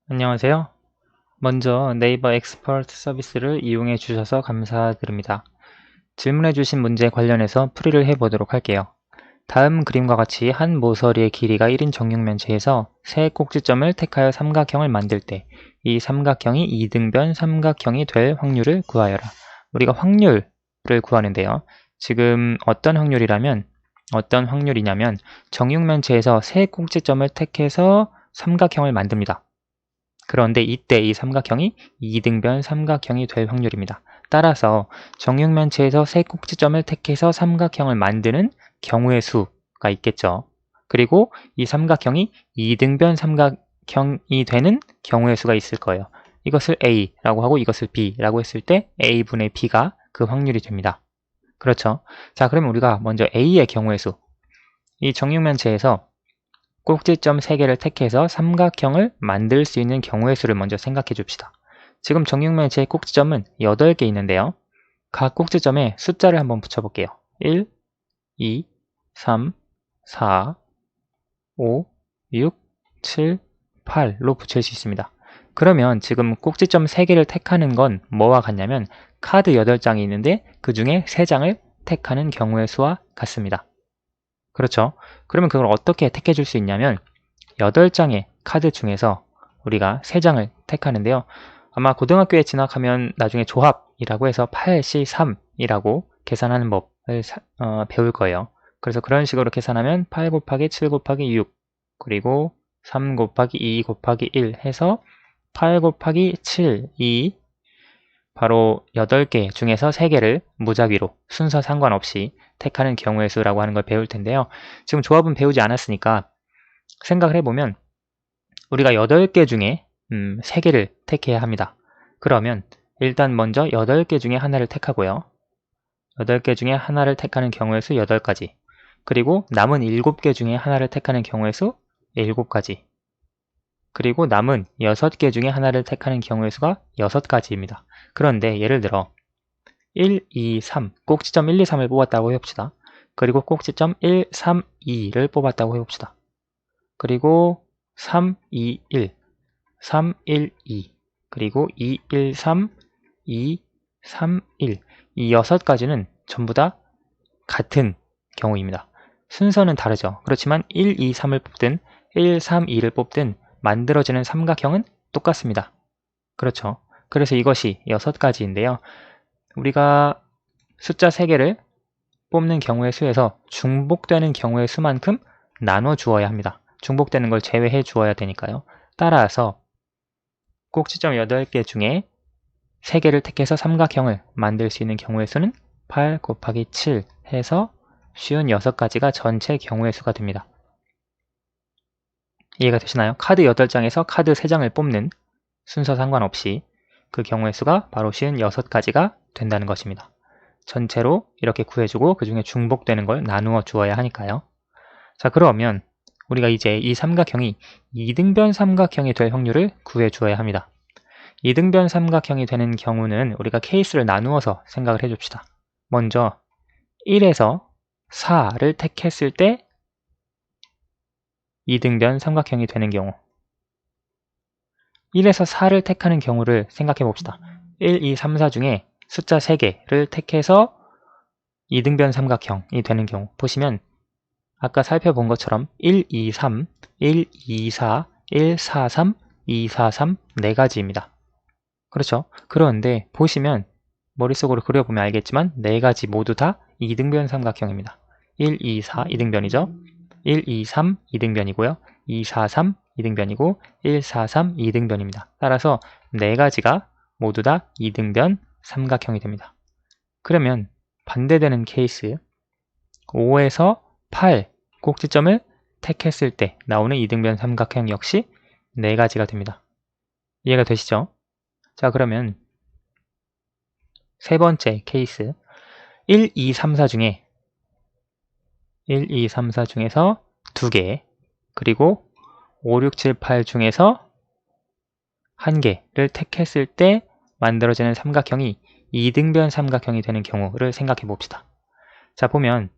안녕하세요. 먼저 네이버 엑스퍼트 서비스를 이용해 주셔서 감사드립니다. 질문해 주신 문제 관련해서 풀이를 해보도록 할게요. 다음 그림과 같이 한 모서리의 길이가 1인 정육면체에서 세 꼭지점을 택하여 삼각형을 만들 때 이 삼각형이 이등변 삼각형이 될 확률을 구하여라. 우리가 확률을 구하는데요. 지금 어떤 확률이냐면 정육면체에서 세 꼭지점을 택해서 삼각형을 만듭니다. 그런데 이때 이 삼각형이 이등변 삼각형이 될 확률입니다. 따라서 정육면체에서 세 꼭지점을 택해서 삼각형을 만드는 경우의 수가 있겠죠. 그리고 이 삼각형이 이등변 삼각형이 되는 경우의 수가 있을 거예요. 이것을 A라고 하고 이것을 B라고 했을 때 A분의 B가 그 확률이 됩니다. 그렇죠? 자, 그러면 우리가 먼저 A의 경우의 수, 이 정육면체에서 꼭지점 3개를 택해서 삼각형을 만들 수 있는 경우의 수를 먼저 생각해 줍시다. 지금 정육면체의 꼭지점은 8개 있는데요. 각 꼭지점에 숫자를 한번 붙여볼게요. 1, 2, 3, 4, 5, 6, 7, 8로 붙일 수 있습니다. 그러면 지금 꼭지점 3개를 택하는 건 뭐와 같냐면 카드 8장이 있는데 그 중에 3장을 택하는 경우의 수와 같습니다. 그렇죠? 그러면 그걸 어떻게 택해 줄 수 있냐면 8장의 카드 중에서 우리가 3장을 택하는데요. 아마 고등학교에 진학하면 나중에 조합이라고 해서 8C3이라고 계산하는 법을 배울 거예요. 그래서 그런 식으로 계산하면 8 곱하기 7 곱하기 6 그리고 3 곱하기 2 곱하기 1 해서 8 곱하기 7, 2 바로 8개 중에서 3개를 무작위로 순서 상관없이 택하는 경우의 수라고 하는 걸 배울 텐데요. 지금 조합은 배우지 않았으니까 생각을 해보면 우리가 8개 중에 3개를 택해야 합니다. 그러면 일단 먼저 8개 중에 하나를 택하고요. 8개 중에 하나를 택하는 경우의 수 8가지. 그리고 남은 7개 중에 하나를 택하는 경우의 수 7가지. 그리고 남은 6개 중에 하나를 택하는 경우의 수가 6가지입니다. 그런데 예를 들어 1, 2, 3, 꼭지점 1, 2, 3을 뽑았다고 해봅시다. 그리고 꼭지점 1, 3, 2를 뽑았다고 해봅시다. 그리고 3, 2, 1, 3, 1, 2, 그리고 2, 1, 3, 2, 3, 1. 이 6가지는 전부 다 같은 경우입니다. 순서는 다르죠. 그렇지만 1, 2, 3을 뽑든 1, 3, 2를 뽑든 만들어지는 삼각형은 똑같습니다. 그렇죠. 그래서 이것이 6가지인데요. 우리가 숫자 3개를 뽑는 경우의 수에서 중복되는 경우의 수만큼 나눠 주어야 합니다. 중복되는 걸 제외해 주어야 되니까요. 따라서 꼭지점 8개 중에 3개를 택해서 삼각형을 만들 수 있는 경우의 수는 8 곱하기 7 해서 쉬운 6가지가 전체 경우의 수가 됩니다. 이해가 되시나요? 카드 8장에서 카드 3장을 뽑는 순서 상관없이 그 경우의 수가 바로 쉬운 6가지가 된다는 것입니다. 전체로 이렇게 구해주고 그 중에 중복되는 걸 나누어 주어야 하니까요. 자, 그러면 우리가 이제 이 삼각형이 이등변 삼각형이 될 확률을 구해 주어야 합니다. 이등변 삼각형이 되는 경우는 우리가 케이스를 나누어서 생각을 해줍시다. 먼저 1에서 4를 택했을 때 이등변 삼각형이 되는 경우 1에서 4를 택하는 경우를 생각해 봅시다. 1, 2, 3, 4 중에 숫자 3개를 택해서 이등변 삼각형이 되는 경우 보시면 아까 살펴본 것처럼 1, 2, 3, 1, 2, 4, 1, 4, 3, 2, 4, 3 4가지입니다. 그렇죠? 그런데 보시면 머릿속으로 그려보면 알겠지만 4가지 모두 다 이등변 삼각형입니다. 1, 2, 4 이등변이죠. 1, 2, 3 이등변이고요. 2, 4, 3 이등변이고 1, 4, 3 이등변입니다. 따라서 4가지가 모두 다 이등변 삼각형이 됩니다. 그러면 반대되는 케이스 5에서 8 꼭지점을 택했을 때 나오는 이등변 삼각형 역시 4가지가 됩니다. 이해가 되시죠? 자, 그러면 세 번째 케이스 1, 2, 3, 4 중에 1, 2, 3, 4 중에서 2개 그리고 5, 6, 7, 8 중에서 1개를 택했을 때 만들어지는 삼각형이 이등변 삼각형이 되는 경우를 생각해 봅시다. 자, 보면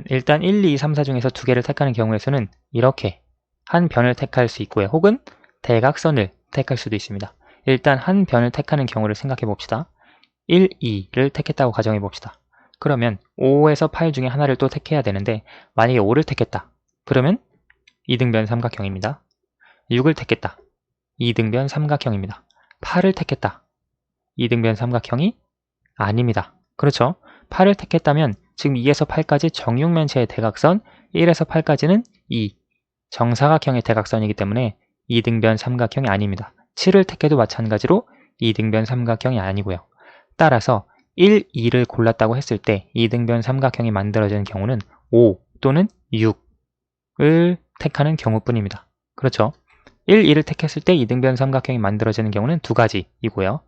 일단 1, 2, 3, 4 중에서 2개를 택하는 경우의 수는 이렇게 한 변을 택할 수 있고요. 혹은 대각선을 택할 수도 있습니다. 일단 한 변을 택하는 경우를 생각해 봅시다. 1, 2를 택했다고 가정해 봅시다. 그러면 5에서 8 중에 하나를 또 택해야 되는데 만약에 5를 택했다. 그러면 2등변 삼각형입니다. 6을 택했다. 2등변 삼각형입니다. 8을 택했다. 2등변 삼각형이 아닙니다. 그렇죠? 8을 택했다면 지금 2에서 8까지 정육면체의 대각선, 1에서 8까지는 2, 정사각형의 대각선이기 때문에 2등변 삼각형이 아닙니다. 7을 택해도 마찬가지로 2등변 삼각형이 아니고요. 따라서 1, 2를 골랐다고 했을 때 2등변 삼각형이 만들어지는 경우는 5 또는 6을 택하는 경우뿐입니다. 그렇죠? 1, 2를 택했을 때 2등변 삼각형이 만들어지는 경우는 두 가지이고요.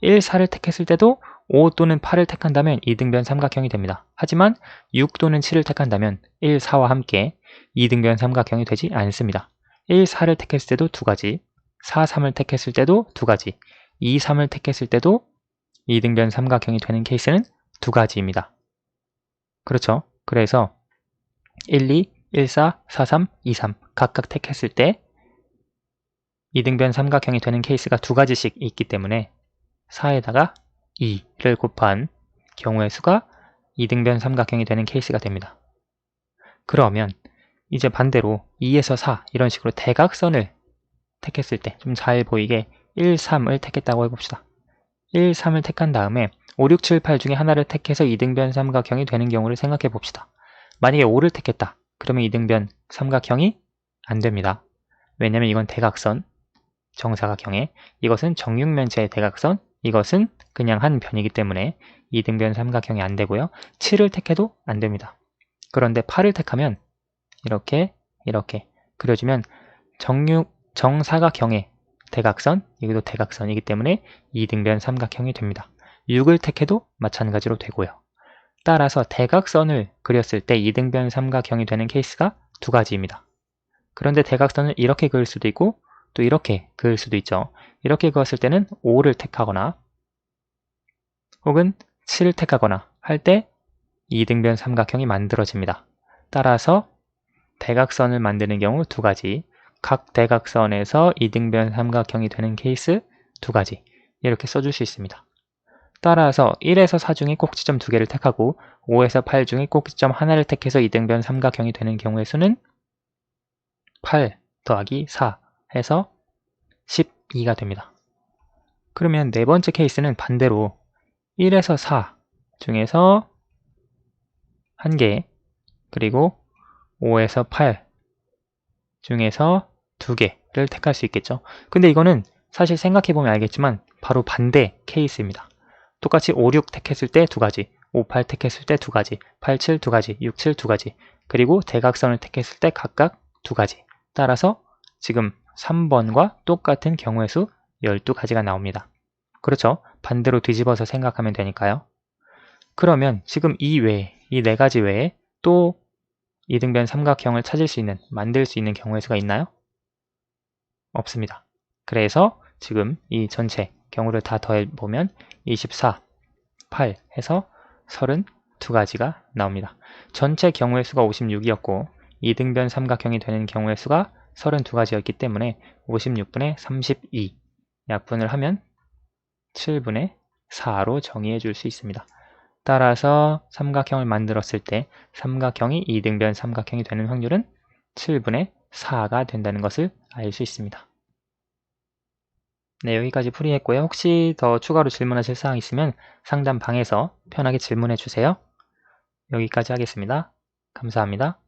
1, 4를 택했을 때도 5 또는 8을 택한다면 2등변 삼각형이 됩니다. 하지만 6 또는 7을 택한다면 1, 4와 함께 2등변 삼각형이 되지 않습니다. 1, 4를 택했을 때도 두 가지, 4, 3을 택했을 때도 두 가지, 2, 3을 택했을 때도 2등변 삼각형이 되는 케이스는 두 가지입니다. 그렇죠? 그래서 1, 2, 1, 4, 4, 3, 2, 3 각각 택했을 때 2등변 삼각형이 되는 케이스가 두 가지씩 있기 때문에 4에다가 2를 곱한 경우의 수가 2등변 삼각형이 되는 케이스가 됩니다. 그러면 이제 반대로 2에서 4 이런 식으로 대각선을 택했을 때 좀 잘 보이게 1, 3을 택했다고 해봅시다. 1, 3을 택한 다음에 5, 6, 7, 8 중에 하나를 택해서 2등변 삼각형이 되는 경우를 생각해 봅시다. 만약에 5를 택했다. 그러면 2등변 삼각형이 안 됩니다. 왜냐면 이건 대각선, 정사각형에, 이것은 정육면체의 대각선, 이것은 그냥 한 변이기 때문에 2등변 삼각형이 안 되고요. 7을 택해도 안 됩니다. 그런데 8을 택하면 이렇게 그려주면 정사각형의 대각선, 여기도 대각선이기 때문에 2등변 삼각형이 됩니다. 6을 택해도 마찬가지로 되고요. 따라서 대각선을 그렸을 때 2등변 삼각형이 되는 케이스가 두 가지입니다. 그런데 대각선을 이렇게 그릴 수도 있고 또 이렇게 그릴 수도 있죠. 이렇게 그었을 때는 5를 택하거나 혹은 7을 택하거나 할 때 2등변 삼각형이 만들어집니다. 따라서 대각선을 만드는 경우 두 가지, 각 대각선에서 2등변 삼각형이 되는 케이스 두 가지 이렇게 써줄 수 있습니다. 따라서 1에서 4 중에 꼭지점 두 개를 택하고 5에서 8 중에 꼭지점 하나를 택해서 2등변 삼각형이 되는 경우의 수는 8 더하기 4 해서 12가 됩니다. 그러면 네 번째 케이스는 반대로 1에서 4 중에서 1개 그리고 5에서 8 중에서 2개를 택할 수 있겠죠. 근데 이거는 사실 생각해보면 알겠지만 바로 반대 케이스입니다. 똑같이 5, 6 택했을 때 두 가지, 5, 8 택했을 때 두 가지, 8, 7 두 가지, 6, 7 두 가지, 그리고 대각선을 택했을 때 각각 두 가지. 따라서 지금 3번과 똑같은 경우의 수 12가지가 나옵니다. 그렇죠? 반대로 뒤집어서 생각하면 되니까요. 그러면 지금 이 외에, 이 네 가지 외에 또 2등변 삼각형을 찾을 수 있는, 만들 수 있는 경우의 수가 있나요? 없습니다. 그래서 지금 이 전체 경우를 다 더해보면 24, 8 해서 32가지가 나옵니다. 전체 경우의 수가 56이었고 2등변 삼각형이 되는 경우의 수가 32가지였기 때문에 56분의 32 약분을 하면 7분의 4로 정의해 줄 수 있습니다. 따라서 삼각형을 만들었을 때 삼각형이 2등변 삼각형이 되는 확률은 7분의 4가 된다는 것을 알 수 있습니다. 네, 여기까지 풀이했고요. 혹시 더 추가로 질문하실 사항 있으면 상담방에서 편하게 질문해 주세요. 여기까지 하겠습니다. 감사합니다.